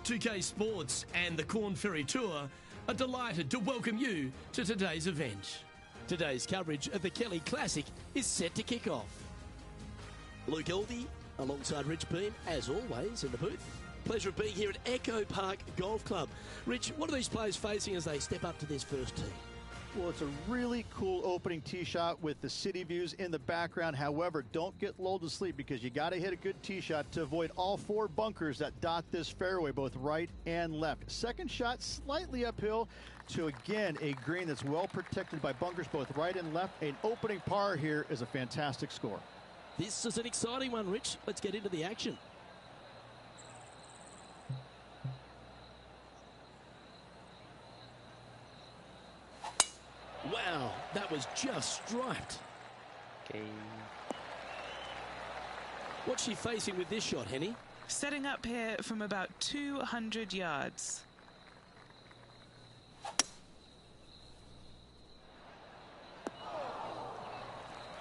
2K Sports and the Corn Ferry Tour are delighted to welcome you to today's event. Today's coverage of the Kelly Classic is set to kick off. Luke Elvey alongside Rich Beam, as always, in the booth. Pleasure of being here at Echo Park Golf Club. Rich, what are these players facing as they step up to this first tee? Well, it's a really cool opening tee shot with the city views in the background. However, don't get lulled to sleep because you got to hit a good tee shot to avoid all four bunkers that dot this fairway, both right and left. Second shot slightly uphill to, again, a green that's well protected by bunkers both right and left. An opening par here is a fantastic score. This is an exciting one, Rich. Let's get into the action. Wow, that was just striped. Okay. What's she facing with this shot, Henny? Setting up here from about 200 yards.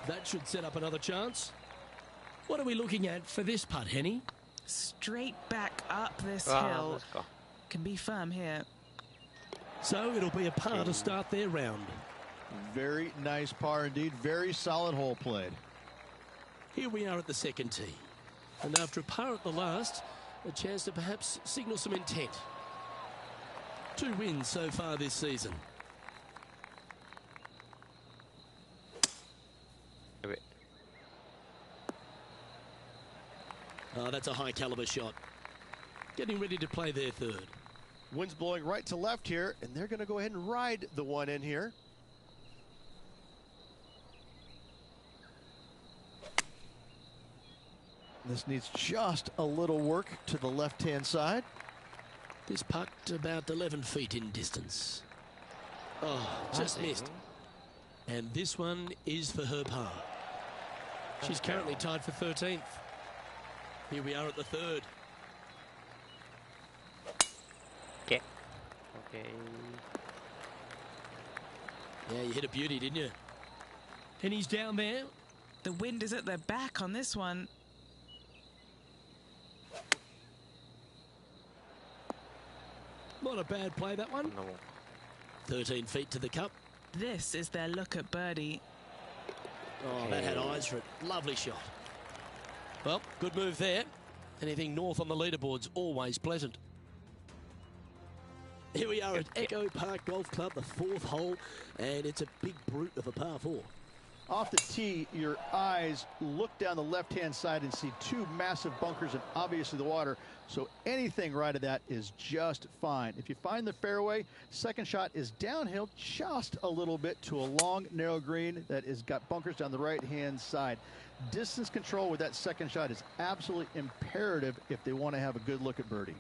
That should set up another chance. What are we looking at for this putt, Henny? Straight back up this hill. Let's go. Can be firm here. So it'll be a par to start their round. Very nice par indeed. Very solid hole played. Here we are at the second tee. And after a par at the last, a chance to perhaps signal some intent. 2 wins so far this season. Oh, that's a high caliber shot. Getting ready to play their third. Wind's blowing right to left here, and they're going to go ahead and ride the one in here. This needs just a little work to the left-hand side. This putt about 11 feet in distance. Oh, just missed. And this one is for her par. She's currently tied for 13th. Here we are at the third. Okay. Okay. Yeah, you hit a beauty, didn't you? And he's down there. The wind is at their back on this one. Not a bad play, that one. No. 13 feet to the cup. This is their look at birdie. Oh, that had eyes for it. Lovely shot. Well, good move there. Anything north on the leaderboard's always pleasant. Here we are at Echo Park Golf Club, the 4th hole, and it's a big brute of a par 4. Off the tee, your eyes look down the left-hand side and see 2 massive bunkers and obviously the water. So anything right of that is just fine. If you find the fairway, second shot is downhill just a little bit to a long, narrow green that has got bunkers down the right-hand side. Distance control with that second shot is absolutely imperative if they want to have a good look at birdie.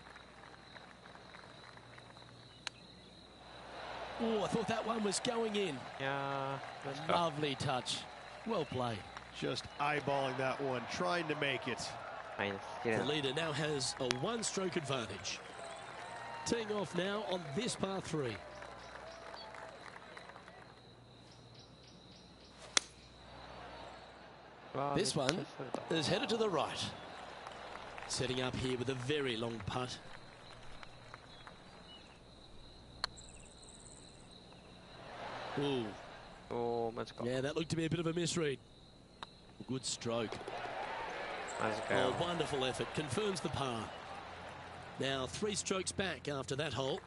Oh, I thought that one was going in. Yeah. Let's go. Lovely touch. Well played. Just eyeballing that one, trying to make it. Minus. The leader now has a 1-stroke advantage. Teeing off now on this par 3. Wow, This one is headed to the right. Setting up here with a very long putt. Ooh. Oh, let's go. Yeah, that looked to be a bit of a misread. Good stroke. Let's go. Oh, wonderful effort. Confirms the par. Now 3 strokes back after that hole.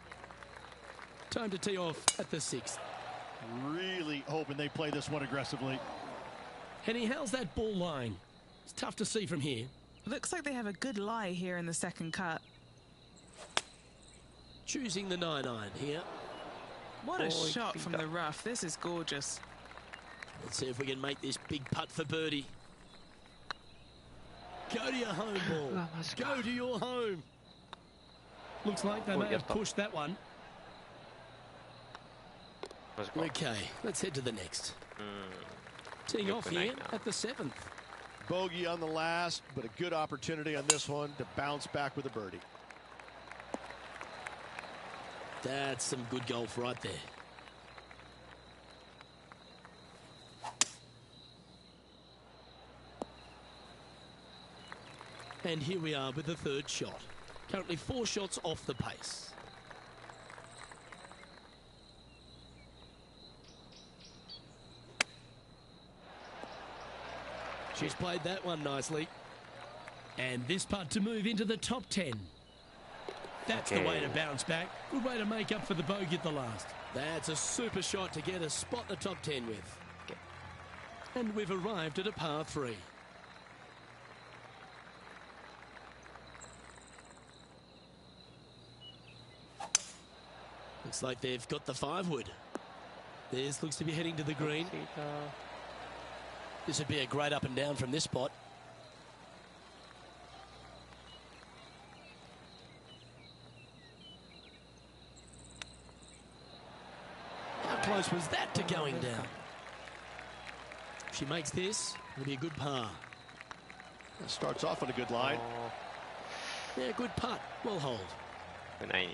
Time to tee off at the 6th. Really hoping they play this one aggressively. Henny, how's that ball lying? It's tough to see from here. Looks like they have a good lie here in the second cut. Choosing the 9-iron here. What a Oh, shot from the rough. This is gorgeous. Let's see if we can make this big putt for birdie. Go to your home ball. Go to your home. Looks like they may have pushed that one. Let's go. Okay, let's head to the next. Teeing off here at the 7th. Bogey on the last, but a good opportunity on this one to bounce back with a birdie. That's some good golf right there. And here we are with the 3rd shot. Currently 4 shots off the pace. She's played that one nicely. And this putt to move into the top 10. That's the way to bounce back. Good way to make up for the bogey at the last. That's a super shot to get a spot the top 10 with. And we've arrived at a par 3. Looks like they've got the 5-wood. This looks to be heading to the green. This would be a great up and down from this spot. How close was that to going down? If she makes this, it'll be a good par. That starts off on a good line. Yeah, good putt. Well hold.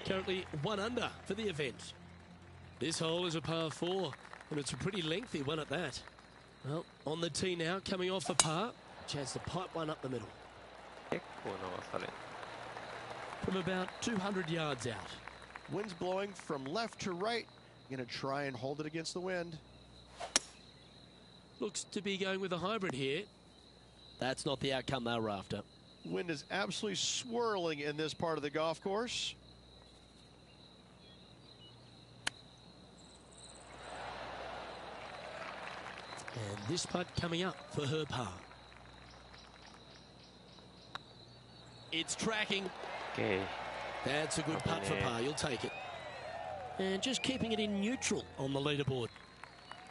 Currently 1 under for the event. This hole is a par 4, and it's a pretty lengthy one at that. Well, on the tee now, coming off a par. Chance to pipe one up the middle. From about 200 yards out. Wind's blowing from left to right. Going to try and hold it against the wind. Looks to be going with a hybrid here. That's not the outcome they were after. Wind is absolutely swirling in this part of the golf course. And this putt coming up for her par. It's tracking. Okay. That's a good putt for par. You'll take it. And just keeping it in neutral on the leaderboard.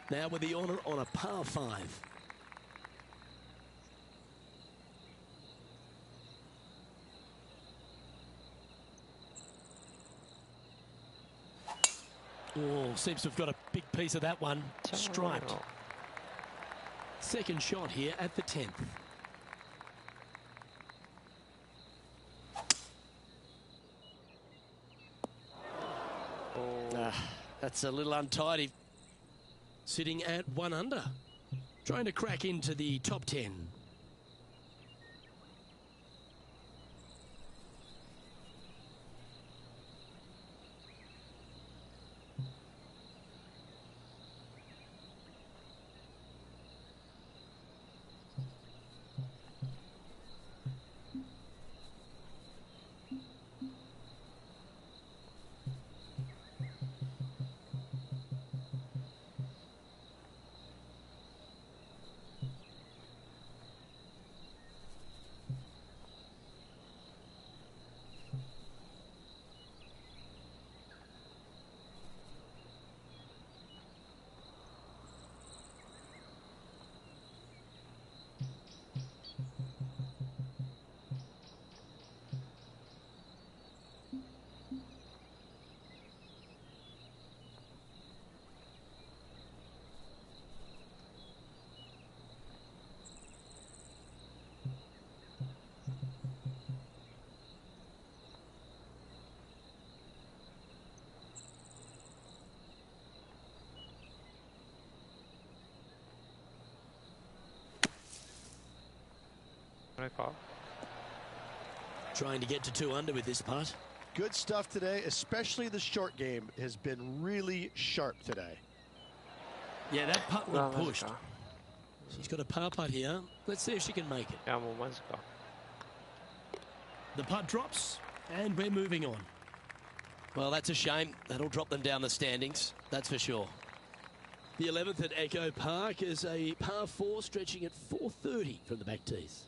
Now with the honour on a par 5. Oh, seems to have got a big piece of that one. Striped. Second shot here at the 10th. That's a little untidy. Sitting at 1 under. Trying to crack into the top 10. Trying to get to 2 under with this putt. Good stuff today, especially the short game has been really sharp today. Yeah, that putt was pushed. She's got a par putt here. Let's see if she can make it. The putt drops, and we're moving on. Well, that's a shame. That'll drop them down the standings, that's for sure. The 11th at Echo Park is a par 4 stretching at 430 from the back tees.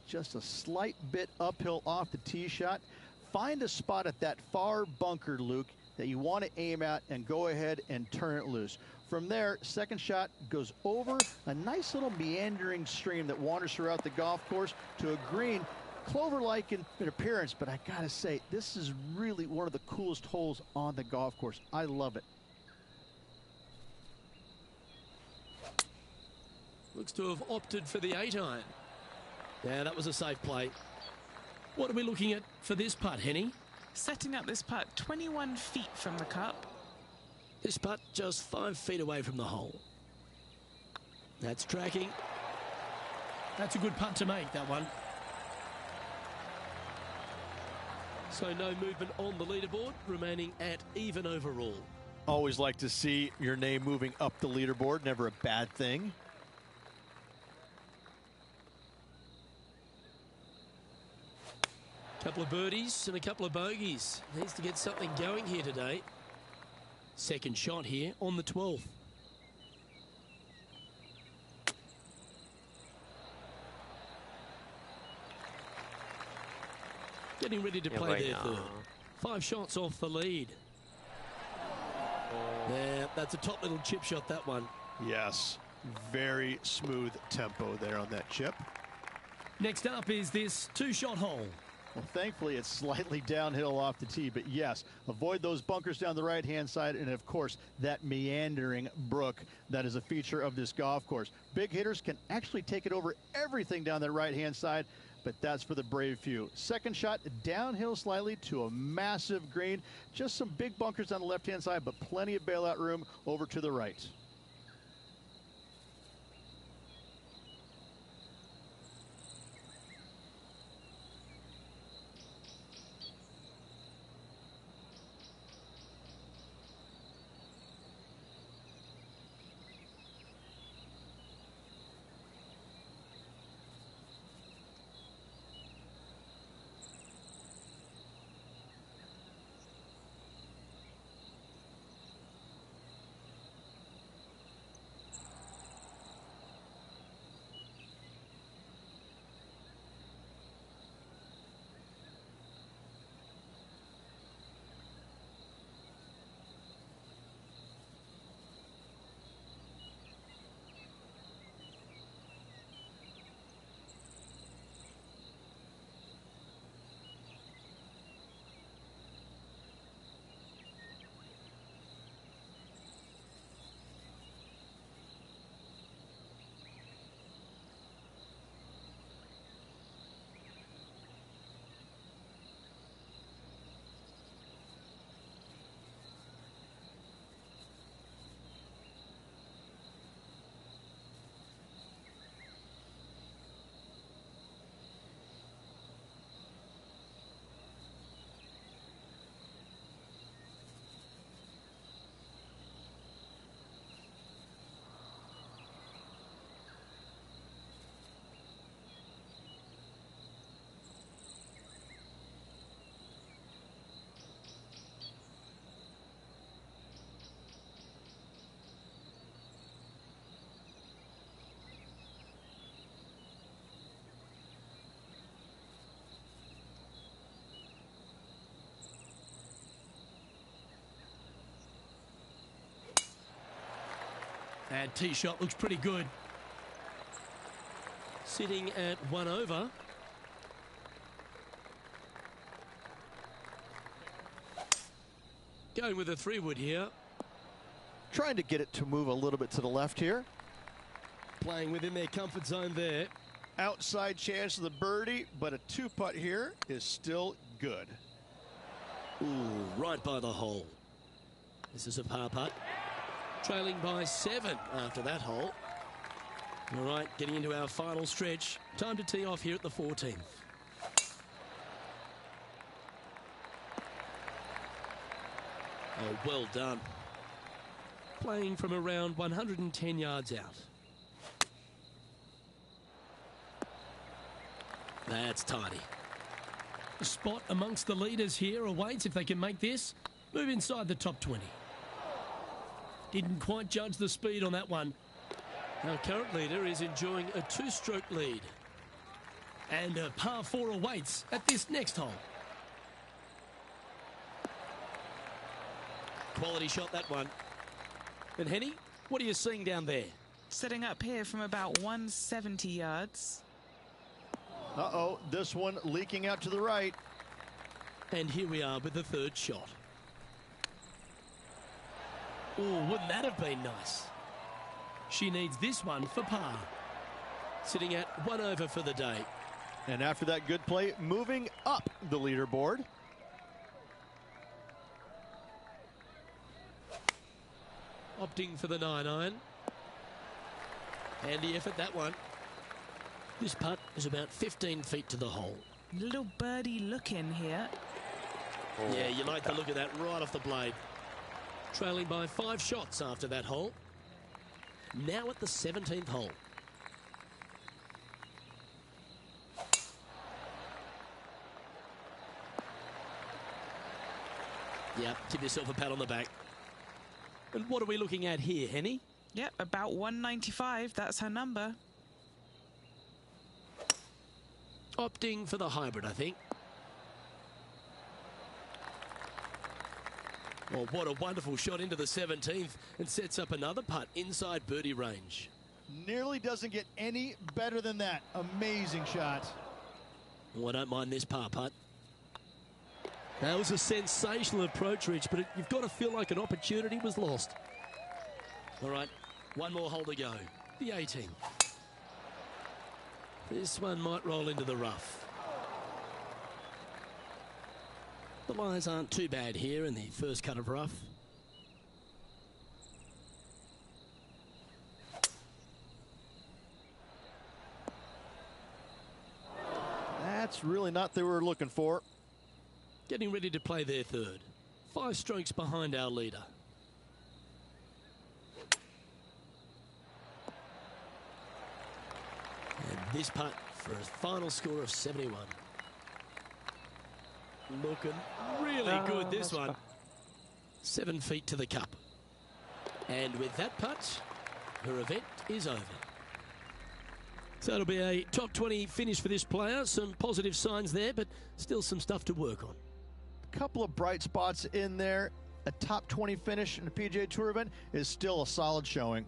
Just a slight bit uphill off the tee shot. Find a spot at that far bunker, Luke, that you want to aim at and go ahead and turn it loose. From there, second shot goes over a nice little meandering stream that wanders throughout the golf course to a green, clover-like in appearance, but I gotta say, this is really one of the coolest holes on the golf course. I love it. Looks to have opted for the 8-iron. Yeah, that was a safe play. What are we looking at for this putt, Henny? Setting up this putt 21 feet from the cup. This putt just 5 feet away from the hole. That's tracking. That's a good putt to make, that one. So no movement on the leaderboard, remaining at even overall. Always like to see your name moving up the leaderboard. Never a bad thing. Couple of birdies and a couple of bogeys. Needs to get something going here today. Second shot here on the 12th. Getting ready to play their third. 5 shots off the lead. Yeah, that's a top little chip shot, that one. Yes, very smooth tempo there on that chip. Next up is this 2-shot hole. Well, thankfully, it's slightly downhill off the tee, but yes, avoid those bunkers down the right-hand side, and of course, that meandering brook that is a feature of this golf course. Big hitters can actually take it over everything down that right-hand side, but that's for the brave few. Second shot, downhill slightly to a massive green. Just some big bunkers on the left-hand side, but plenty of bailout room over to the right. And tee shot looks pretty good. Sitting at 1 over. Going with a 3-wood here. Trying to get it to move a little bit to the left here. Playing within their comfort zone there. Outside chance of the birdie, but a 2-putt here is still good. Ooh, right by the hole. This is a par putt. Trailing by 7 after that hole. All right, getting into our final stretch. Time to tee off here at the 14th. Oh, well done. Playing from around 110 yards out. That's tidy. A spot amongst the leaders here awaits if they can make this. Move inside the top 20. Didn't quite judge the speed on that one. Our current leader is enjoying a 2-stroke lead. And a par 4 awaits at this next hole. Quality shot, that one. And Henny, what are you seeing down there? Setting up here from about 170 yards. Uh-oh, this one leaking out to the right. And here we are with the 3rd shot. Oh, wouldn't that have been nice? She needs this one for par. Sitting at 1 over for the day. And after that good play, moving up the leaderboard. Opting for the 9-iron. Handy effort, that one. This putt is about 15 feet to the hole. Little birdie look in here. Oh, Yeah, you like the look of that right off the blade. Trailing by 5 shots after that hole. Now at the 17th hole. Yeah, give yourself a pat on the back. And what are we looking at here, Henny? Yep, about 195. That's her number. Opting for the hybrid, I think. Well, what a wonderful shot into the 17th and sets up another putt inside birdie range. Nearly doesn't get any better than that. Amazing shot. Oh, I don't mind this par putt. That was a sensational approach, Rich, but you've got to feel like an opportunity was lost. All right, one more hole to go. The 18th. This one might roll into the rough. The lies aren't too bad here in the first cut of rough. That's really not what we were looking for. Getting ready to play their third. 5 strokes behind our leader. And this putt for a final score of 71. Looking really good, this one. 7 feet to the cup. And with that putt, her event is over. So it'll be a top 20 finish for this player. Some positive signs there, but still some stuff to work on. Couple of bright spots in there. A top 20 finish in a PGA Tour event is still a solid showing.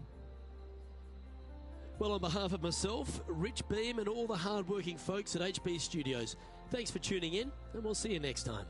Well, on behalf of myself, Rich Beam, and all the hard-working folks at HB Studios, thanks for tuning in, and we'll see you next time.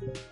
Thank you.